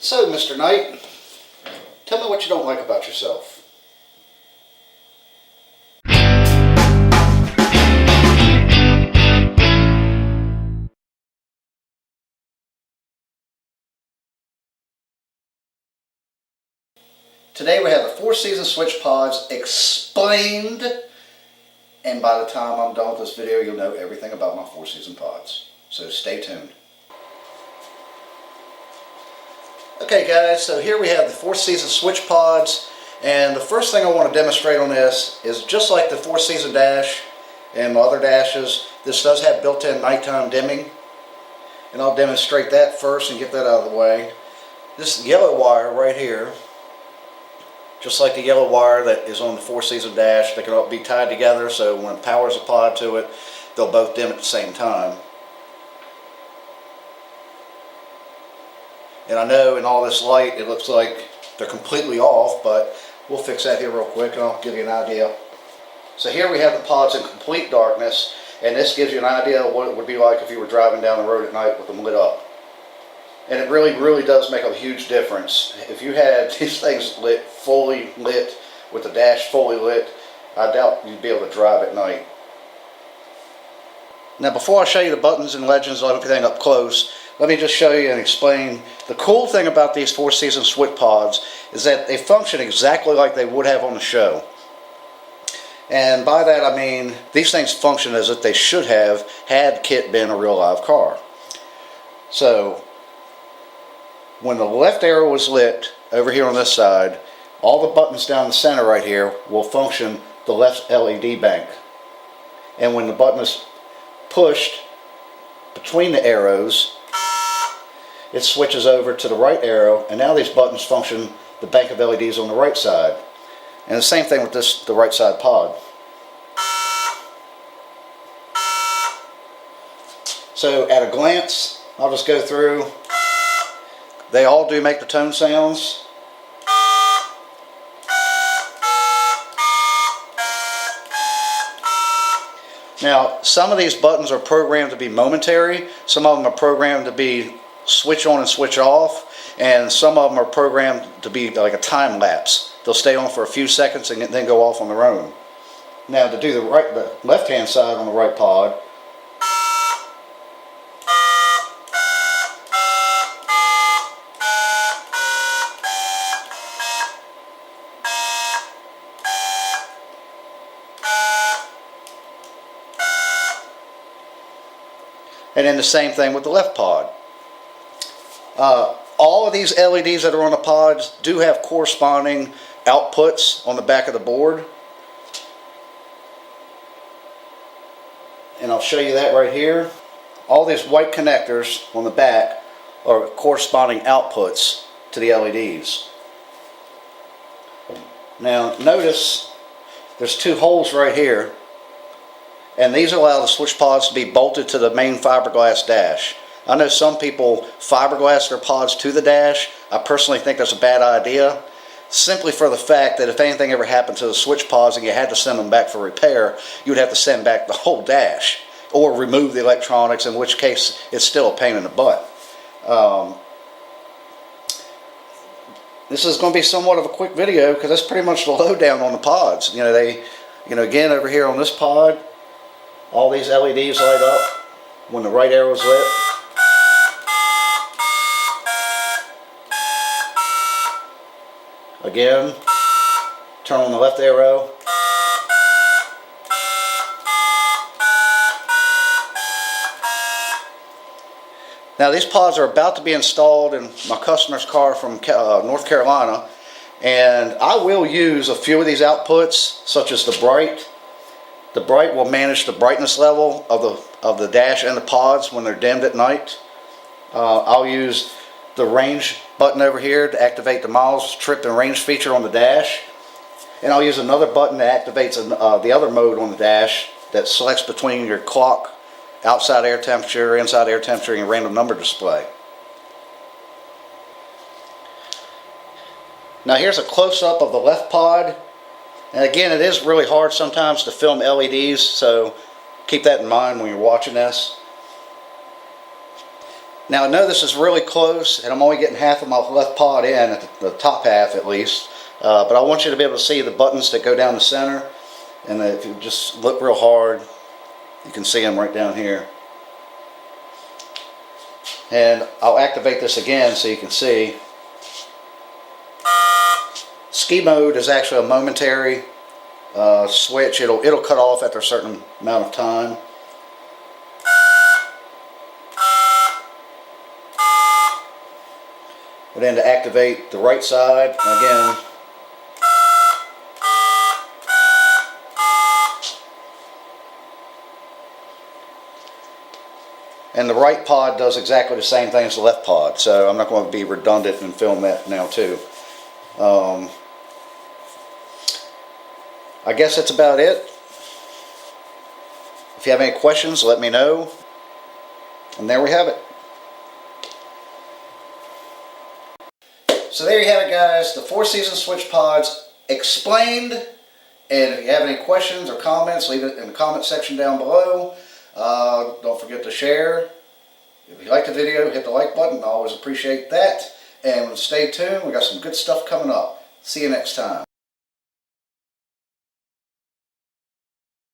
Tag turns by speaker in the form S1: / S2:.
S1: So, Mr. Knight, tell me what you don't like about yourself. Today we have the 4-season switch pods explained, and by the time I'm done with this video, you'll know everything about my 4-season pods. So stay tuned. Okay guys, so here we have the 4-season switch pods, and the first thing I want to demonstrate on this is just like the 4-season dash and my other dashes, this does have built-in nighttime dimming, and I'll demonstrate that first and get that out of the way. This yellow wire right here, just like the yellow wire that is on the 4-season dash, they can all be tied together so when power is applied to it, they'll both dim at the same time. And I know in all this light it looks like they're completely off, but we'll fix that here real quick and I'll give you an idea. So here we have the pods in complete darkness, and this gives you an idea of what it would be like if you were driving down the road at night with them lit up. And it really does make a huge difference. If you had these things fully lit, with the dash fully lit, I doubt you'd be able to drive at night. Now before I show you the buttons and legends and everything up close, let me just show you and explain. The cool thing about these 4-season switch pods is that they function exactly like they would have on the show. And by that I mean these things function as if they should have had Kit been a real live car. So when the left arrow is lit over here on this side, all the buttons down the center right here will function the left LED bank. And when the button is pushed between the arrows, it switches over to the right arrow, and now these buttons function the bank of LEDs on the right side. And the same thing with the right side pod. So at a glance, I'll just go through. They all do make the tone sounds. Now, some of these buttons are programmed to be momentary, some of them are programmed to be switch on and switch off, and some of them are programmed to be like a time lapse. They'll stay on for a few seconds and then go off on their own. Now to do the left hand side on the right pod, and then the same thing with the left pod. All of these LEDs that are on the pods do have corresponding outputs on the back of the board. And I'll show you that right here. All these white connectors on the back are corresponding outputs to the LEDs. Now notice there's two holes right here, and these allow the switch pods to be bolted to the main fiberglass dash. I know some people fiberglass their pods to the dash. I personally think that's a bad idea, simply for the fact that if anything ever happened to the switch pods and you had to send them back for repair, you would have to send back the whole dash or remove the electronics, in which case it's still a pain in the butt. This is going to be somewhat of a quick video because that's pretty much the lowdown on the pods. Again over here on this pod, all these LEDs light up when the right arrow is lit. Again, turn on the left arrow. Now these pods are about to be installed in my customer's car from North Carolina, and I will use a few of these outputs, such as the bright. The bright will manage the brightness level of the dash and the pods when they're dimmed at night. I'll use the range button over here to activate the miles, trip, and range feature on the dash. And I'll use another button that activates the other mode on the dash that selects between your clock, outside air temperature, inside air temperature, and random number display. Now here's a close-up of the left pod. And again, it is really hard sometimes to film LEDs, so keep that in mind when you're watching this. Now I know this is really close, and I'm only getting half of my left pod in, at the top half at least, but I want you to be able to see the buttons that go down the center, and if you just look real hard, you can see them right down here. And I'll activate this again so you can see. Ski mode is actually a momentary switch. It'll cut off after a certain amount of time. And then to activate the right side, again, and the right pod does exactly the same thing as the left pod, so I'm not going to be redundant and film that now too. I guess that's about it. If you have any questions, let me know. And there we have it. So there you have it, guys. The 4-season switch pods explained. And if you have any questions or comments, leave it in the comment section down below. Don't forget to share. If you like the video, hit the like button. I always appreciate that. And stay tuned. We got some good stuff coming up. See you next time.